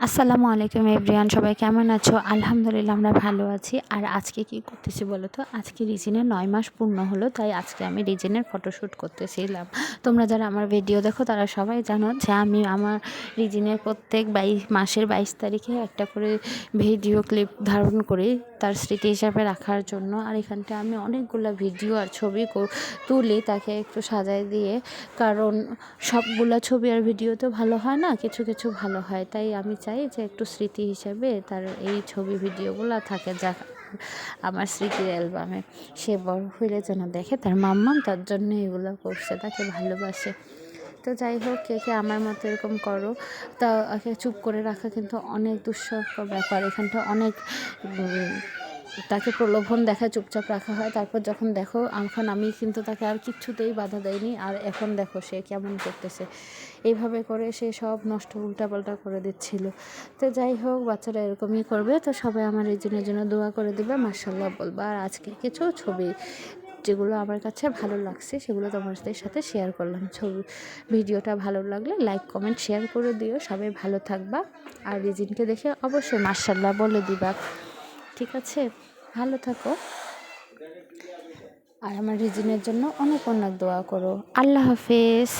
আসসালামু আলাইকুম এভরিওয়ান, সবাই কেমন আছো? আলহামদুলিল্লাহ আমরা ভালো আছি। আর আজকে কি করতেছি বলো তো? আজকে রিজিনের 9 মাস পূর্ণ হলো, তাই আজকে আমি রিজিনের ফটোশ্যুট করতেছিলাম। তোমরা যারা আমার ভিডিও দেখো তারা সবাই জানো যে আমি আমার রিজিনের প্রত্যেক মাসের 22 তারিখে একটা করে ভিডিও ক্লিপ ধারণ করি তার স্মৃতি হিসাবে রাখার জন্য। আর এখানটা আমি অনেকগুলো ভিডিও আর ছবি তুলি তাকে একটু সাজায় দিয়ে, কারণ সবগুলো ছবি আর ভিডিও তো ভালো হয় না, কিছু কিছু ভালো হয়। তাই আমি চাই যে একটু স্মৃতি হিসেবে তার এই ছবি ভিডিওগুলো থাকে, যা আমার স্মৃতির অ্যালবামে। সে বড় হইলে যেন দেখে তার মাম্মাম তার জন্য এগুলো করছে, তাকে ভালোবাসে। তো যাই হোক, কে কে আমার মতো এরকম করো। তা চুপ করে রাখা কিন্তু অনেক দুঃসহ ব্যাপার। এখানটা অনেক তাকে প্রলোভন দেখায় চুপচাপ রাখা হয়, তারপর যখন দেখো এখন আমি কিন্তু তাকে আর কিচ্ছুতেই বাধা দেয়নি। আর এখন দেখো সে কেমন করতেছে, এইভাবে করে সে সব নষ্ট উল্টাপাল্টা করে দিচ্ছিল। তো যাই হোক, বাচ্চারা এরকমই করবে। তো সবাই আমার এই জন্য দোয়া করে দিবে, মাশাআল্লাহ বলবা। আর আজকে কিছু ছবি যেগুলো আমার কাছে ভালো লাগছে সেগুলো তোমাদের সাথে শেয়ার করলাম। ভিডিওটা ভালো লাগলে লাইক কমেন্ট শেয়ার করে দিও। সবাই ভালো থাকবা, আর রিজিনকে দেখে অবশ্যই মাশাআল্লাহ বলে দিবা। ঠিক আছে, ভালো থাকো। আর আমার রিজিনের জন্য অনেক অনেক দোয়া করো। আল্লাহ হাফেজ।